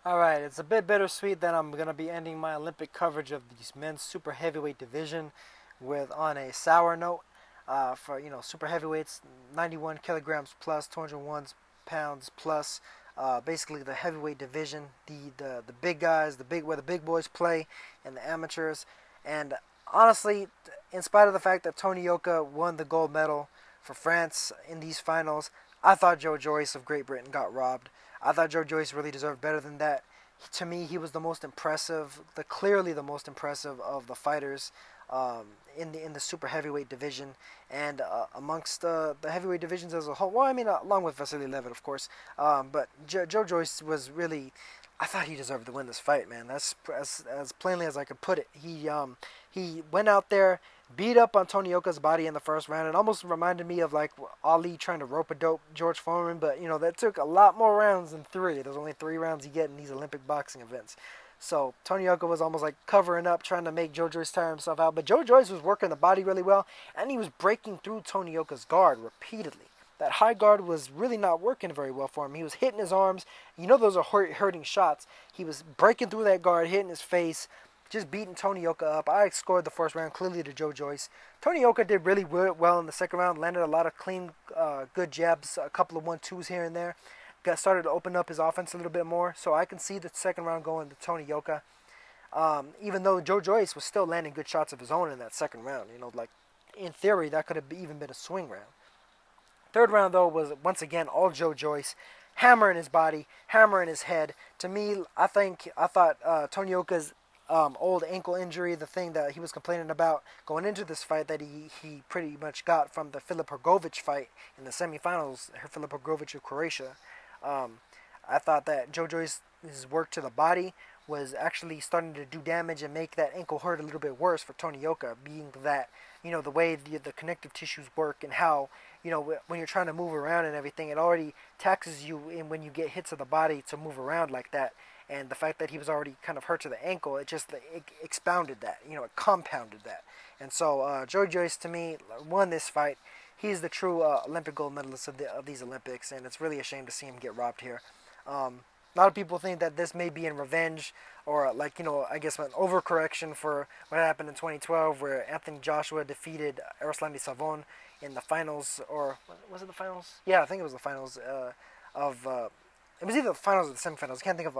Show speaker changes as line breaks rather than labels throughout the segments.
Alright, it's a bit bittersweet that I'm going to be ending my Olympic coverage of the men's super heavyweight division with on a sour note. For super heavyweights, 91 kilograms plus, 201 pounds plus. Basically, the heavyweight division, the big guys, where the big boys play, and the amateurs. And honestly, in spite of the fact that Tony Yoka won the gold medal for France in these finals, I thought Joe Joyce of Great Britain got robbed. I thought Joe Joyce really deserved better than that. To me, he was the most impressive, clearly the most impressive of the fighters in the super heavyweight division, and amongst the heavyweight divisions as a whole. Well, I mean, along with Vasily Levin, of course. But Joe Joyce was really. I thought he deserved to win this fight, man. That's as plainly as I could put it. He went out there, beat up on Tony Yoka's body in the first round. It almost reminded me of like Ali trying to rope a dope George Foreman, but that took a lot more rounds than three. There's only 3 rounds you get in these Olympic boxing events. So Tony Yoka was almost like covering up, trying to make Joe Joyce tire himself out. But Joe Joyce was working the body really well, and he was breaking through Tony Yoka's guard repeatedly. That high guard was really not working very well for him. He was hitting his arms. Those are hurting shots. He was breaking through that guard, hitting his face, just beating Tony Yoka up. I scored the first round clearly to Joe Joyce. Tony Yoka did really well in the second round, landed a lot of clean, good jabs, a couple of 1-2s here and there. Got started to open up his offense a little bit more, so I can see the second round going to Tony Yoka. Even though Joe Joyce was still landing good shots of his own in that second round, like in theory that could have even been a swing round. Third round though was once again all Joe Joyce, hammer in his body, hammer in his head. To me, I thought Tony Yoka's old ankle injury, the thing that he was complaining about going into this fight, that he pretty much got from the Filip Hrgovic fight in the semifinals, Filip Hrgovic of Croatia. Um, I thought that Joe Joyce's work to the body was actually starting to do damage and make that ankle hurt a little bit worse for Tony Yoka, being that the way the connective tissues work, and how when you're trying to move around and everything, it already taxes you in when you get hits to the body to move around like that. And the fact that he was already kind of hurt to the ankle, it expounded that, it compounded that. And so Joe Joyce, to me, won this fight. He's the true Olympic gold medalist of these Olympics, and it's really a shame to see him get robbed here. A lot of people think that this may be in revenge, or I guess an overcorrection for what happened in 2012, where Anthony Joshua defeated Eruslani Savon in the finals, or was it the finals? Yeah, I think it was the finals of. It was either the finals or the semifinals. I can't think of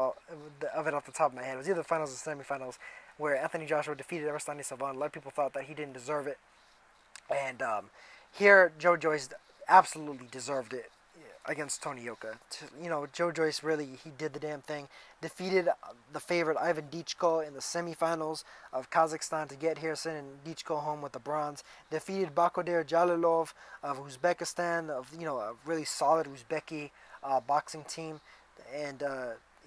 it off the top of my head. It was either the finals or the semifinals, where Anthony Joshua defeated Eruslani Savon. A lot of people thought that he didn't deserve it, and here Joe Joyce absolutely deserved it against Tony Yoka. Joe Joyce really, he did the damn thing. Defeated the favorite Ivan Dichko in the semifinals of Kazakhstan to get here, sending Dichko home with the bronze. Defeated Bakodir Jalilov of Uzbekistan, of a really solid Uzbeki boxing team, and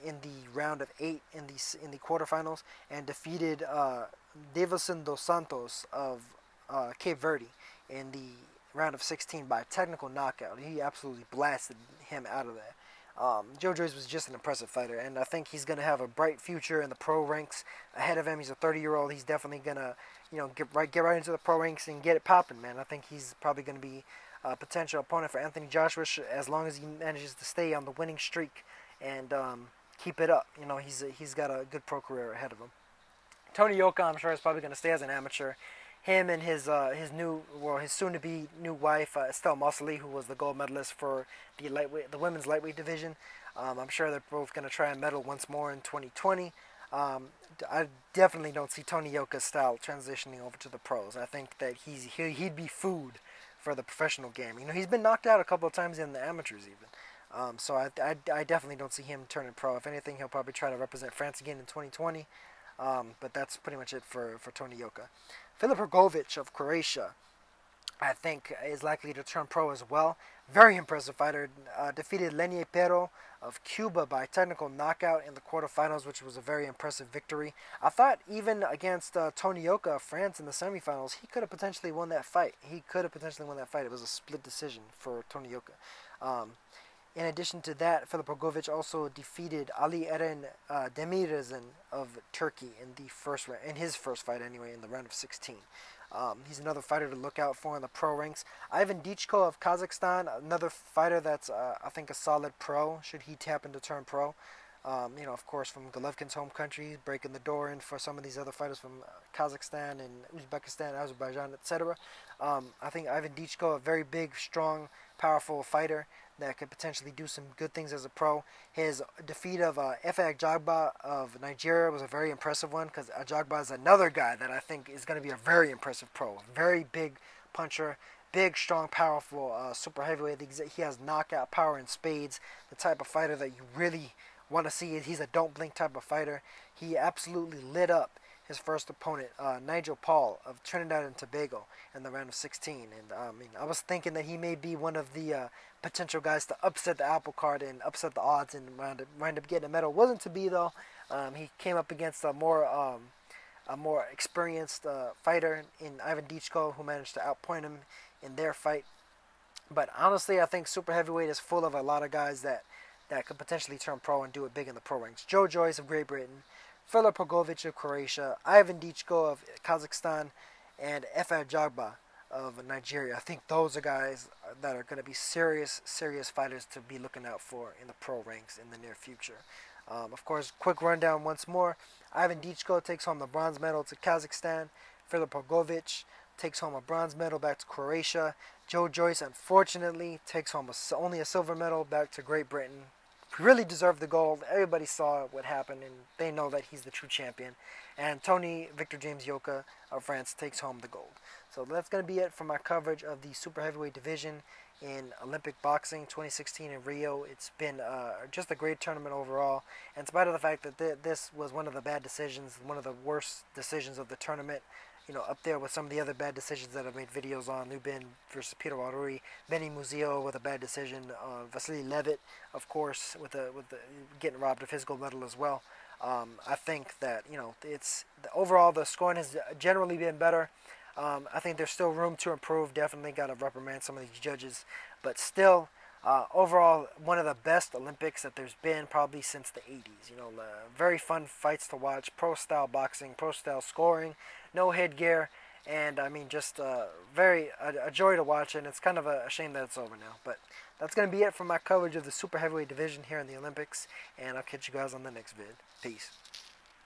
in the round of 8 in the quarterfinals, and defeated Davison dos Santos of Cape Verde in the round of 16 by a technical knockout. He absolutely blasted him out of there. Joe Joyce was just an impressive fighter, and I think he's going to have a bright future in the pro ranks ahead of him. He's a 30-year-old. He's definitely going to, get right into the pro ranks and get it popping, man. I think he's probably going to be a potential opponent for Anthony Joshua as long as he manages to stay on the winning streak and keep it up. He's got a good pro career ahead of him. Tony Yoka, I'm sure, is probably going to stay as an amateur. Him and his soon-to-be new wife, Estelle Mosseli, who was the gold medalist for the women's lightweight division. I'm sure they're both going to try and medal once more in 2020. I definitely don't see Tony Yoka's style transitioning over to the pros. I think that he'd be food for the professional game. He's been knocked out a couple of times in the amateurs even. So I definitely don't see him turning pro. If anything, he'll probably try to represent France again in 2020. But that's pretty much it for Tony Yoka. Filip Hrgovic of Croatia, I think, is likely to turn pro as well. Very impressive fighter. Defeated Lenier Pero of Cuba by technical knockout in the quarterfinals, which was a very impressive victory. I thought even against Tony Yoka of France in the semifinals, he could have potentially won that fight. It was a split decision for Tony Yoka. In addition to that, Filip Hrgovic also defeated Ali Eren Demirezin of Turkey in his first fight anyway, in the round of 16. He's another fighter to look out for in the pro ranks. Ivan Dichko of Kazakhstan, another fighter that's I think a solid pro should he happen to turn pro. Of course, from Golovkin's home country, breaking the door in for some of these other fighters from Kazakhstan and Uzbekistan, Azerbaijan, etc. I think Ivan Dichko, a very big, strong, powerful fighter that could potentially do some good things as a pro. His defeat of Efe Ajagba of Nigeria was a very impressive one, because Ajagba is another guy that I think is going to be a very impressive pro. Very big puncher, big, strong, powerful super heavyweight. He has knockout power in spades. The type of fighter that you really want to see. He's a don't blink type of fighter. He absolutely lit up his first opponent, Nigel Paul of Trinidad and Tobago, in the round of 16. And I was thinking that he may be one of the potential guys to upset the apple cart and upset the odds and wind up getting a medal. Wasn't to be though. He came up against a more experienced fighter in Ivan Dichko, who managed to outpoint him in their fight. But honestly, I think super heavyweight is full of a lot of guys that could potentially turn pro and do it big in the pro ranks. Joyce of Great Britain, Filip Pogovic of Croatia, Ivan Dichko of Kazakhstan, and Efe Ajagba of Nigeria. I think those are guys that are going to be serious fighters to be looking out for in the pro ranks in the near future. Of course, quick rundown once more. Ivan Dichko takes home the bronze medal to Kazakhstan. Filip Pogovic takes home a bronze medal back to Croatia. Joyce, unfortunately, takes home only a silver medal back to Great Britain. He really deserved the gold. Everybody saw what happened, and they know that he's the true champion. And Tony Victor James Yoka of France takes home the gold. So that's going to be it for my coverage of the super heavyweight division in Olympic boxing 2016 in Rio. It's been just a great tournament overall. And in spite of the fact that this was one of the bad decisions, one of the worst decisions of the tournament, up there with some of the other bad decisions that I've made videos on. Lubin versus Peter Waruri, Benny Muzio with a bad decision, Vasily Levitt, of course, with the getting robbed of his gold medal as well. I think that overall the scoring has generally been better. I think there's still room to improve. Definitely got to reprimand some of these judges, but still. Overall, one of the best Olympics that there's been probably since the 80s. Very fun fights to watch, pro-style boxing, pro-style scoring, no headgear, and just a joy to watch, and it's kind of a shame that it's over now. But that's going to be it for my coverage of the super heavyweight division here in the Olympics, and I'll catch you guys on the next vid. Peace.